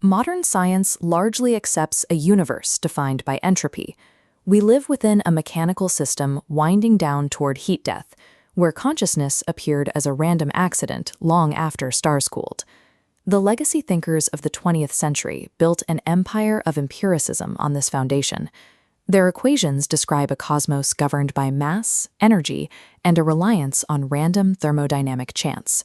Modern science largely accepts a universe defined by entropy. We live within a mechanical system winding down toward heat death, where consciousness appeared as a random accident long after stars cooled. The legacy thinkers of the 20th century built an empire of empiricism on this foundation. Their equations describe a cosmos governed by mass, energy, and a reliance on random thermodynamic chance.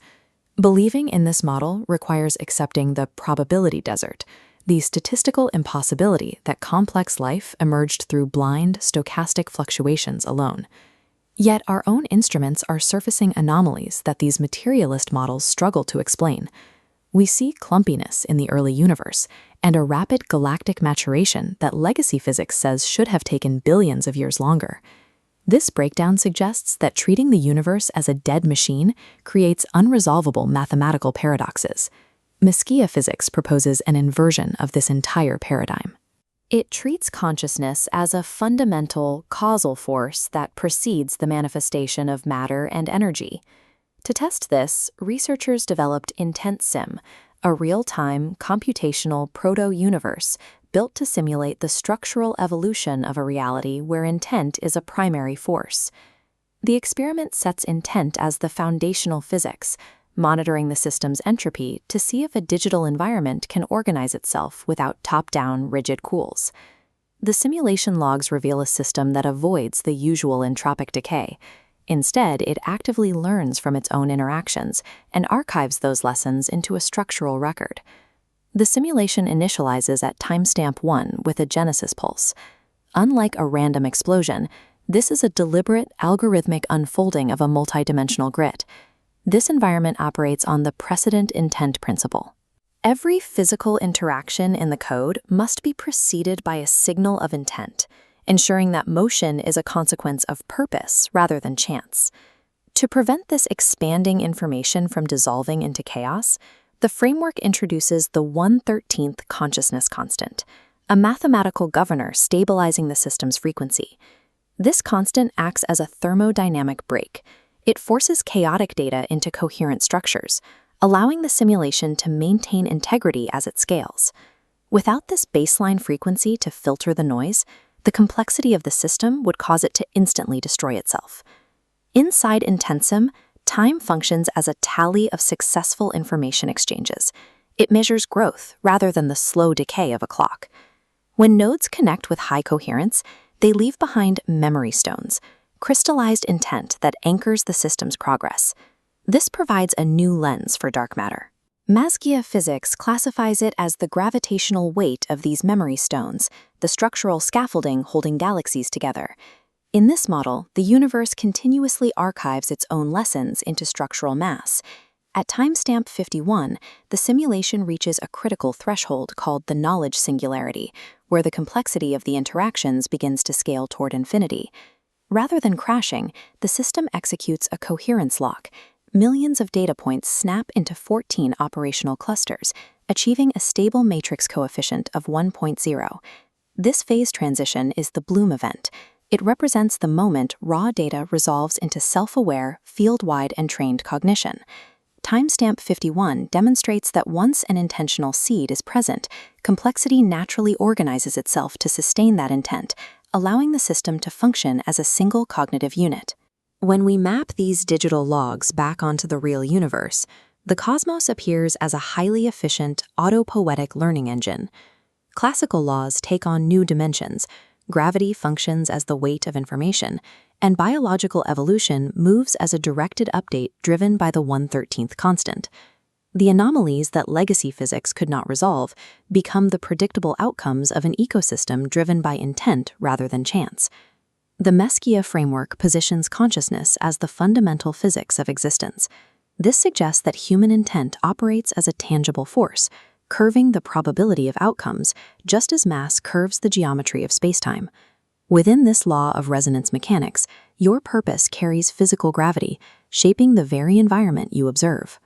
Believing in this model requires accepting the probability desert, the statistical impossibility that complex life emerged through blind, stochastic fluctuations alone. Yet our own instruments are surfacing anomalies that these materialist models struggle to explain. We see clumpiness in the early universe and a rapid galactic maturation that legacy physics says should have taken billions of years longer. This breakdown suggests that treating the universe as a dead machine creates unresolvable mathematical paradoxes. Mesquia physics proposes an inversion of this entire paradigm. It treats consciousness as a fundamental, causal force that precedes the manifestation of matter and energy. To test this, researchers developed IntentSim, a real-time, computational proto-universe built to simulate the structural evolution of a reality where intent is a primary force. The experiment sets intent as the foundational physics, monitoring the system's entropy to see if a digital environment can organize itself without top-down, rigid cools. The simulation logs reveal a system that avoids the usual entropic decay. Instead, it actively learns from its own interactions and archives those lessons into a structural record. The simulation initializes at timestamp 1 with a genesis pulse. Unlike a random explosion, this is a deliberate, algorithmic unfolding of a multidimensional grid. This environment operates on the precedent intent principle. Every physical interaction in the code must be preceded by a signal of intent, ensuring that motion is a consequence of purpose rather than chance. To prevent this expanding information from dissolving into chaos, the framework introduces the 1/13th consciousness constant, a mathematical governor stabilizing the system's frequency. This constant acts as a thermodynamic brake. It forces chaotic data into coherent structures, allowing the simulation to maintain integrity as it scales. Without this baseline frequency to filter the noise, the complexity of the system would cause it to instantly destroy itself. Inside IntentSim, time functions as a tally of successful information exchanges. It measures growth rather than the slow decay of a clock. When nodes connect with high coherence, they leave behind memory stones, crystallized intent that anchors the system's progress. This provides a new lens for dark matter. Mesquia physics classifies it as the gravitational weight of these memory stones, the structural scaffolding holding galaxies together. In this model, the universe continuously archives its own lessons into structural mass. At timestamp 51, the simulation reaches a critical threshold called the knowledge singularity, where the complexity of the interactions begins to scale toward infinity. Rather than crashing, the system executes a coherence lock. Millions of data points snap into 14 operational clusters, achieving a stable matrix coefficient of 1.0. This phase transition is the Bloom event. It represents the moment raw data resolves into self-aware, field-wide and trained cognition. Timestamp 51 demonstrates that once an intentional seed is present, complexity naturally organizes itself to sustain that intent, allowing the system to function as a single cognitive unit. When we map these digital logs back onto the real universe, the cosmos appears as a highly efficient, autopoietic learning engine. Classical laws take on new dimensions. Gravity functions as the weight of information, and biological evolution moves as a directed update driven by the 1/13th constant. The anomalies that legacy physics could not resolve become the predictable outcomes of an ecosystem driven by intent rather than chance. The Mesquia framework positions consciousness as the fundamental physics of existence. This suggests that human intent operates as a tangible force, curving the probability of outcomes just as mass curves the geometry of spacetime. Within this law of resonance mechanics, your purpose carries physical gravity, shaping the very environment you observe.